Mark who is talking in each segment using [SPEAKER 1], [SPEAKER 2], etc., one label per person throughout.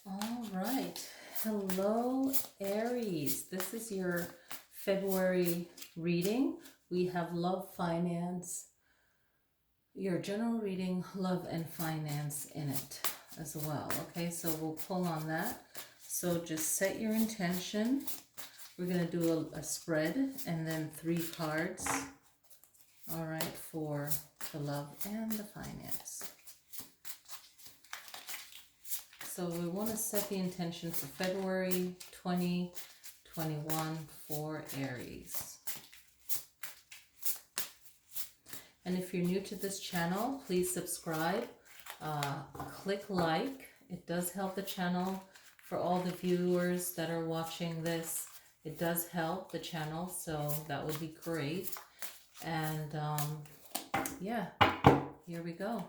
[SPEAKER 1] All right. Hello, Aries. This is your February reading. We have love, finance, your general reading, love and finance in it as well. Okay, so we'll pull on that. So just set your intention. We're going to do a spread and then 3 cards. All right, for the love and the finance. So we want to set the intention for February 2021 for Aries. And if you're new to this channel, please subscribe, click like. It does help the channel. For all the viewers that are watching this, it does help the channel, so that would be great. And yeah, here we go.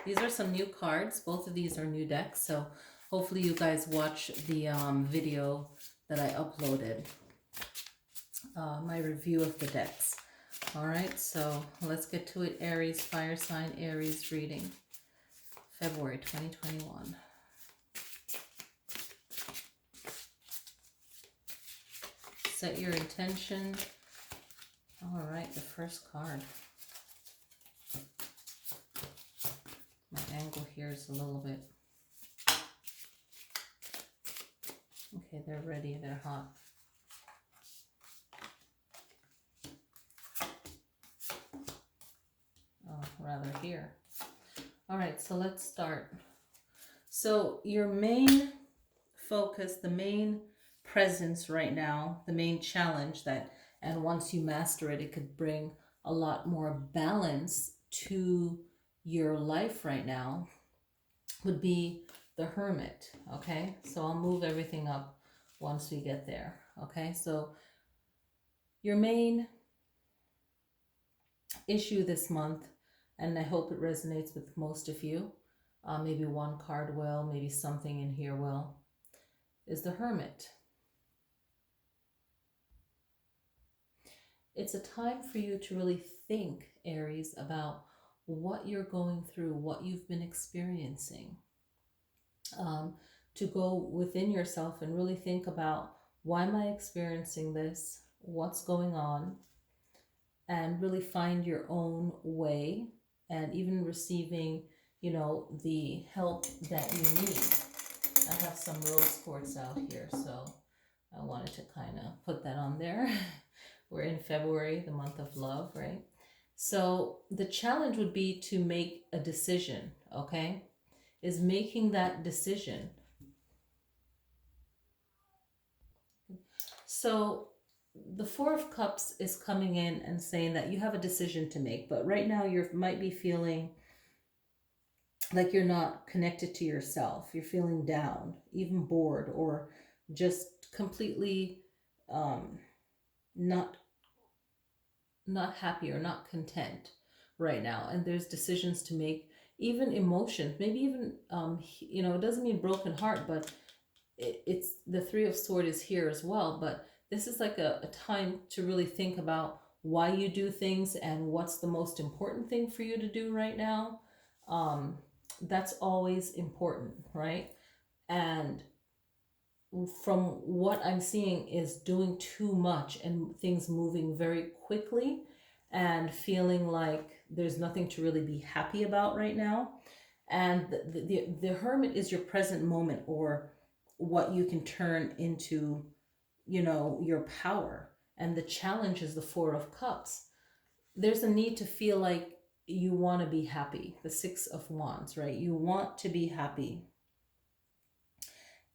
[SPEAKER 1] These are some new cards. Both of these are new decks, so hopefully you guys watch the video that I uploaded, my review of the decks. All right, so let's get to it. Aries, fire sign, Aries reading, February 2021. Set your intention. All right, the first card. My angle here is a little bit. Okay, they're ready, they're hot. Oh, rather here. All right, so let's start. So your main focus, the main presence right now, the main challenge that, and once you master it, it could bring a lot more balance to your life right now, would be the Hermit. Okay, so I'll move everything up once we get there. Okay, so your main issue this month, and I hope it resonates with most of you, maybe one card will, maybe something in here will, is the Hermit. It's a time for you to really think, Aries, about what you're going through, what you've been experiencing. To go within yourself and really think about, why am I experiencing this? What's going on? And really find your own way, and even receiving, you know, the help that you need. I have some rose quartz out here, so I wanted to kind of put that on there. We're in February, the month of love, right? So the challenge would be to make a decision, okay? Is making that decision. So the Four of Cups is coming in and saying that you have a decision to make, but right now you might be feeling like you're not connected to yourself. You're feeling down, even bored, or just completely not happy or not content right now. And there's decisions to make, even emotions, maybe even you know, it doesn't mean broken heart, but it's the Three of Swords is here as well. But this is like a time to really think about why you do things and what's the most important thing for you to do right now. That's always important, right? And from what I'm seeing is doing too much and things moving very quickly and feeling like there's nothing to really be happy about right now. And the Hermit is your present moment, or what you can turn into, you know, your power. And the challenge is the Four of Cups. There's a need to feel like you want to be happy. The Six of Wands, right? You want to be happy.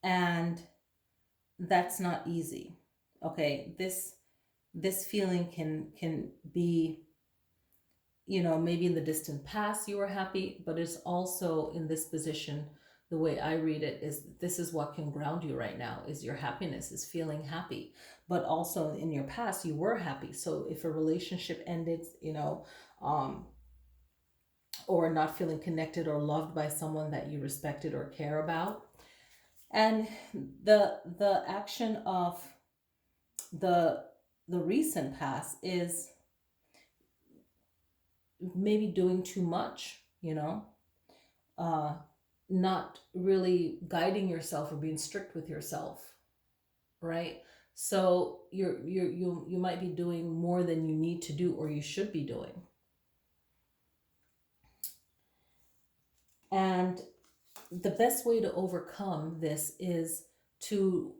[SPEAKER 1] And that's not easy. Okay, this feeling can be, you know, maybe in the distant past you were happy, but it's also in this position. The way I read it is, this is what can ground you right now, is your happiness, is feeling happy. But also in your past you were happy. So if a relationship ended, you know, or not feeling connected or loved by someone that you respected or care about, and the action of the recent past is maybe doing too much, you know, not really guiding yourself or being strict with yourself, right? So you might be doing more than you need to do or you should be doing. And the best way to overcome this is to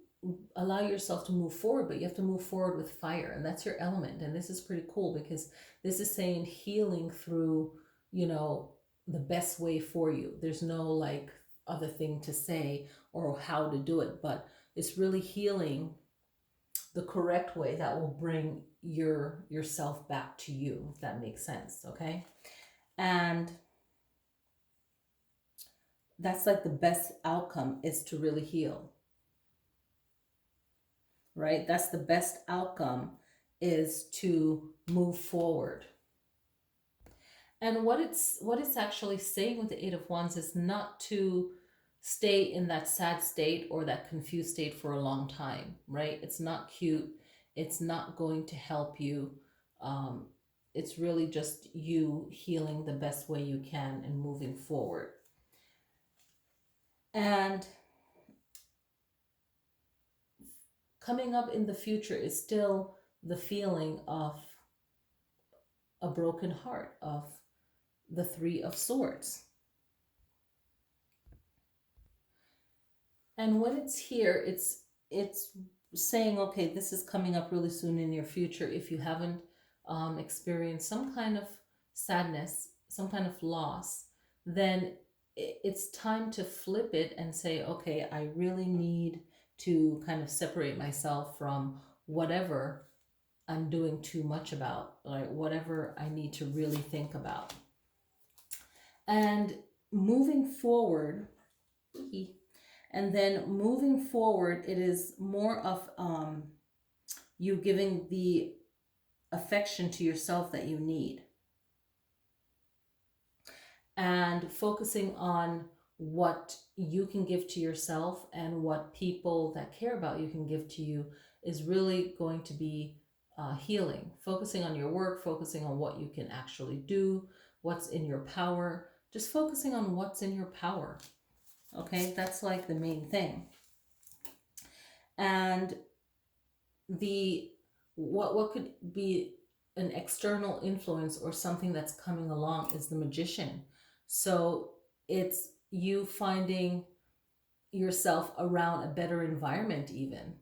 [SPEAKER 1] allow yourself to move forward, but you have to move forward with fire, and that's your element. And this is pretty cool because this is saying healing through, you know, the best way for you. There's no like other thing to say or how to do it, but it's really healing the correct way that will bring yourself back to you, if that makes sense. Okay. And that's like the best outcome, is to really heal, right? That's the best outcome, is to move forward. And what it's actually saying with the Eight of Wands is not to stay in that sad state or that confused state for a long time, right? It's not cute. It's not going to help you. It's really just you healing the best way you can and moving forward. And coming up in the future is still the feeling of a broken heart, of the Three of Swords. And when it's here, it's saying, okay, this is coming up really soon in your future. If you haven't experienced some kind of sadness, some kind of loss, then it's time to flip it and say, okay, I really need to kind of separate myself from whatever I'm doing too much about, like whatever I need to really think about. And moving forward, and then moving forward, it is more of you giving the affection to yourself that you need, and focusing on what you can give to yourself and what people that care about you can give to you is really going to be healing. Focusing on your work, focusing on what you can actually do, what's in your power, just focusing on what's in your power. Okay, that's like the main thing. And the what could be an external influence or something that's coming along is the Magician. So it's you finding yourself around a better environment, even,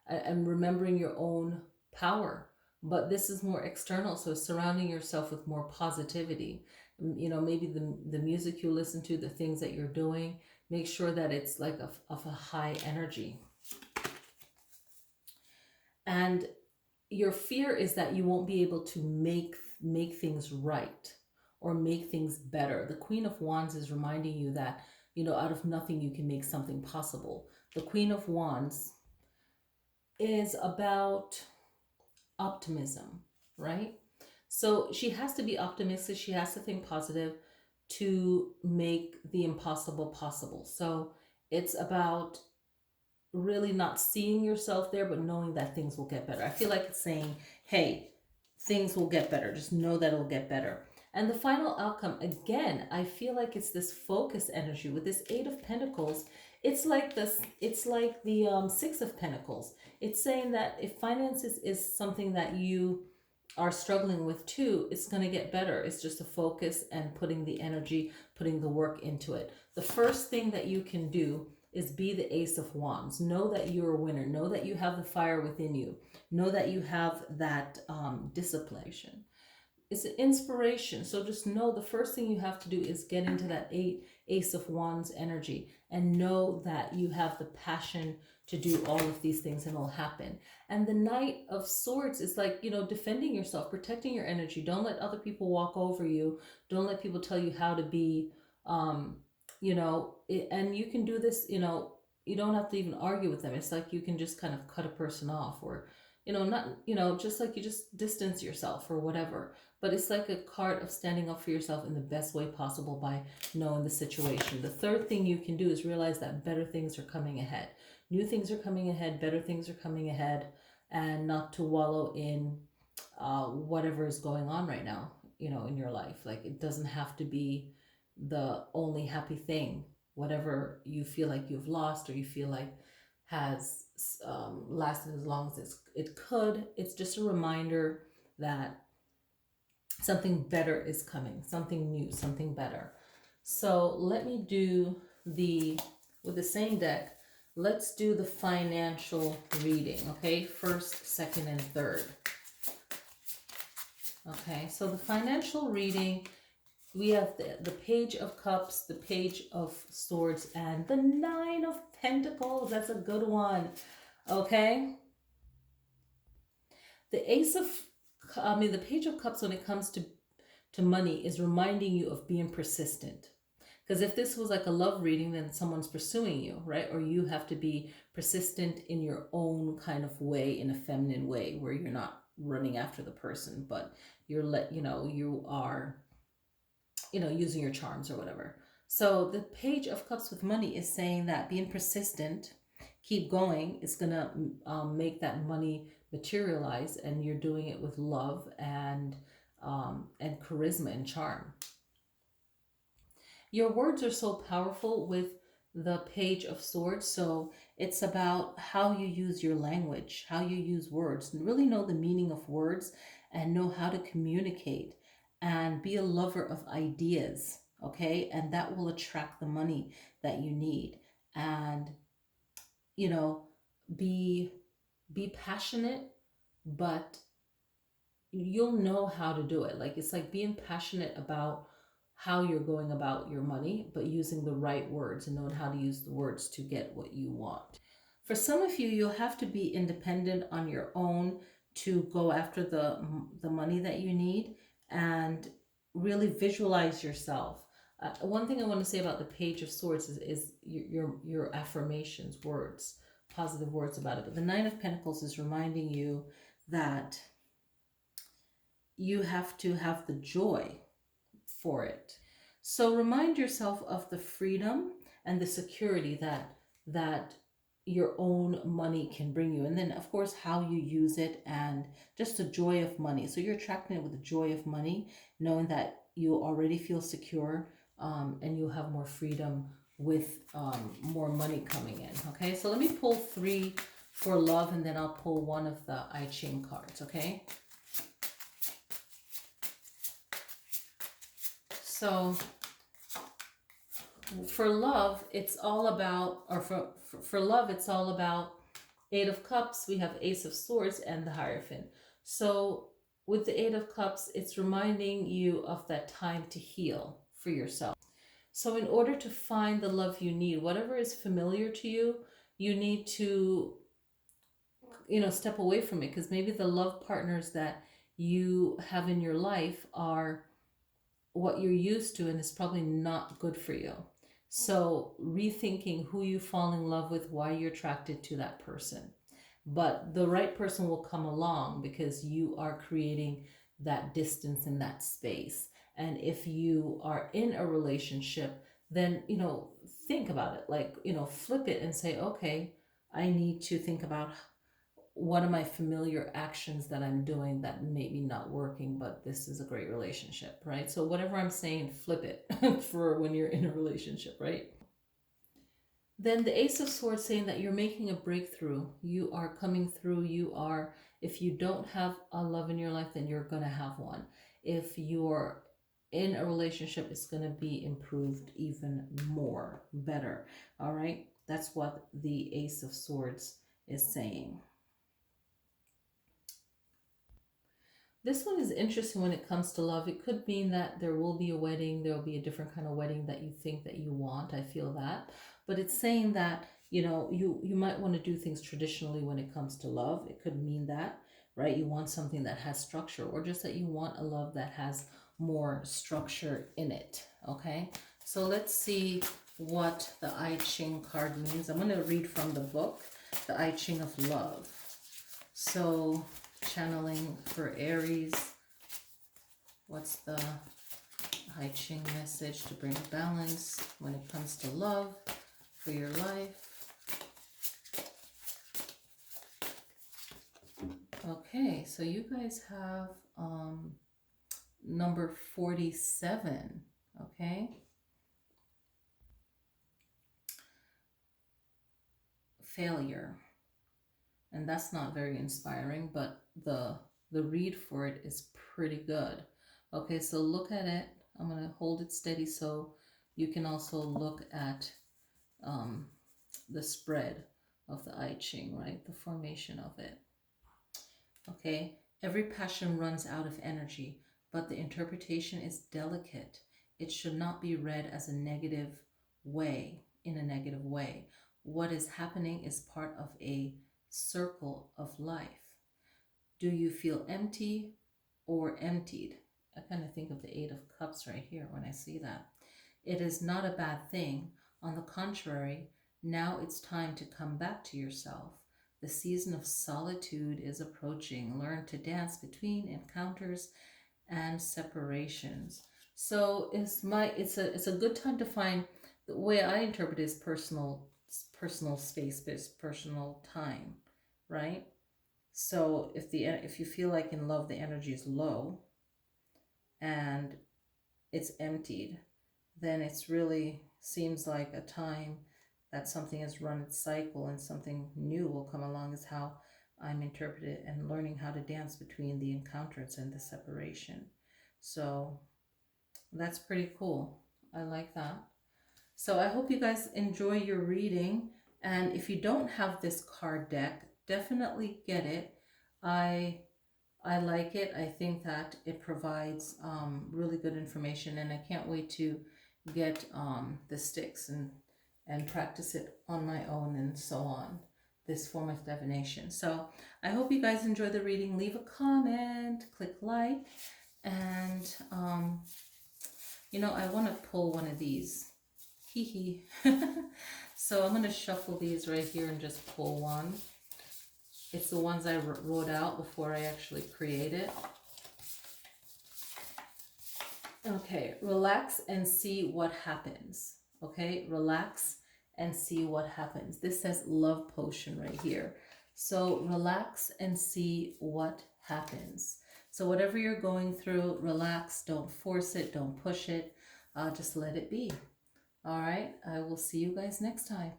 [SPEAKER 1] and remembering your own power. But this is more external, so surrounding yourself with more positivity. You know, maybe the music you listen to, the things that you're doing, make sure that it's like of a high energy. And your fear is that you won't be able to make things right or make things better. The Queen of Wands is reminding you that, you know, out of nothing you can make something possible. The Queen of Wands is about optimism, right? So she has to be optimistic. She has to think positive to make the impossible possible. So it's about really not seeing yourself there, but knowing that things will get better. I feel like it's saying, hey, things will get better. Just know that it'll get better. And the final outcome, again, I feel like it's this focus energy with this Eight of Pentacles. It's like this. It's like the Six of Pentacles. It's saying that if finances is something that you are struggling with too, it's going to get better. It's just a focus and putting the energy, putting the work into it. The first thing that you can do is be the Ace of Wands. Know that you're a winner. Know that you have the fire within you. Know that you have that discipline. It's an inspiration. So just know the first thing you have to do is get into that Ace of Wands energy and know that you have the passion to do all of these things and it'll happen. And the Knight of Swords is like, you know, defending yourself, protecting your energy. Don't let other people walk over you. Don't let people tell you how to be, you know, and you can do this, you know, you don't have to even argue with them. It's like you can just kind of cut a person off, or, you know, not, you know, just like you just distance yourself or whatever. But it's like a card of standing up for yourself in the best way possible by knowing the situation. The third thing you can do is realize that better things are coming ahead. New things are coming ahead, better things are coming ahead, and not to wallow in whatever is going on right now, you know, in your life. Like, it doesn't have to be the only happy thing. whatever you feel like you've lost or you feel like has lasted as long as it could. It's just a reminder that something better is coming, something new, something better. So let me do with the same deck, let's do the financial reading, okay? First, second, and third. Okay, so the financial reading, we have the Page of Cups, the Page of Swords, and the Nine of Pentacles. That's a good one, okay? The the Page of Cups, when it comes to money, is reminding you of being persistent. Because if this was like a love reading, then someone's pursuing you, right? Or you have to be persistent in your own kind of way, in a feminine way, where you're not running after the person, but you are, using your charms or whatever. So the Page of Cups with money is saying that being persistent, keep going, is gonna make that money materialize, and you're doing it with love and charisma and charm. Your words are so powerful with the Page of Swords. So it's about how you use your language, how you use words, and really know the meaning of words and know how to communicate and be a lover of ideas, okay? And that will attract the money that you need. And, be passionate, but you'll know how to do it. Like, it's like being passionate about how you're going about your money, but using the right words and knowing how to use the words to get what you want. For some of you, you'll have to be independent on your own to go after the money that you need, and really visualize yourself. One thing I want to say about the Page of Swords is your affirmations, words, positive words about it. But the Nine of Pentacles is reminding you that you have to have the joy for it. So remind yourself of the freedom and the security that your own money can bring you. And then, of course, how you use it and just the joy of money. So you're attracting it with the joy of money, knowing that you already feel secure, and you have more freedom with more money coming in. Okay, so let me pull 3 for love, and then I'll pull one of the I Ching cards, okay? So for love, it's all about, or for love, it's all about 8 of Cups. We have Ace of Swords and the Hierophant. So with the 8 of Cups, it's reminding you of that time to heal for yourself. So in order to find the love you need, whatever is familiar to you, you need to, step away from it, because maybe the love partners that you have in your life are what you're used to, and it's probably not good for you. So rethinking who you fall in love with, why you're attracted to that person. But the right person will come along because you are creating that distance and that space. And if you are in a relationship, then, think about it, like, flip it and say, okay, I need to think about what are my familiar actions that I'm doing that may be not working, but this is a great relationship, right? So whatever I'm saying, flip it for when you're in a relationship, right? Then the Ace of Swords saying that you're making a breakthrough. You are coming through. If you don't have a love in your life, then you're going to have one. If you're in a relationship, it's going to be improved even more, better. All right? That's what the Ace of Swords is saying. This one is interesting when it comes to love. It could mean that there will be a wedding. There will be a different kind of wedding that you think that you want. I feel that. But it's saying that, you might want to do things traditionally when it comes to love. It could mean that, right? You want something that has structure, or just that you want a love that has more structure in it, okay? So let's see what the I Ching card means. I'm going to read from the book, the I Ching of Love. So channeling for Aries, what's the I Ching message to bring balance when it comes to love for your life? Okay, so you guys have number 47, okay? failure. And that's not very inspiring, but the read for it is pretty good. Okay, so look at it. I'm going to hold it steady so you can also look at the spread of the I Ching, right? The formation of it. Okay, every passion runs out of energy, but the interpretation is delicate. It should not be read as a negative way, in a negative way. What is happening is part of a circle of life. Do you feel empty or emptied? I kind of think of the Eight of Cups right here when I see that. It is not a bad thing. On the contrary, now it's time to come back to yourself. The season of solitude is approaching. Learn to dance between encounters and separations. So it's a good time to find, the way I interpret it is personal space, personal time, right? So if you feel like in love the energy is low and it's emptied, then it's really seems like a time that something has run its cycle and something new will come along, is how I'm interpreted, and learning how to dance between the encounters and the separation. So that's pretty cool. I like that. So I hope you guys enjoy your reading. And if you don't have this card deck, definitely get it. I like it. I think that it provides really good information, and I can't wait to get the sticks and practice it on my own and so on, this form of divination. So I hope you guys enjoy the reading. Leave a comment, click like, and I want to pull one of these. Hee hee. So I'm going to shuffle these right here and just pull one. It's the ones I wrote out before I actually create it. Okay, relax and see what happens. Okay, relax and see what happens. This says love potion right here. So relax and see what happens. So whatever you're going through, relax. Don't force it. Don't push it. Just let it be. All right, I will see you guys next time.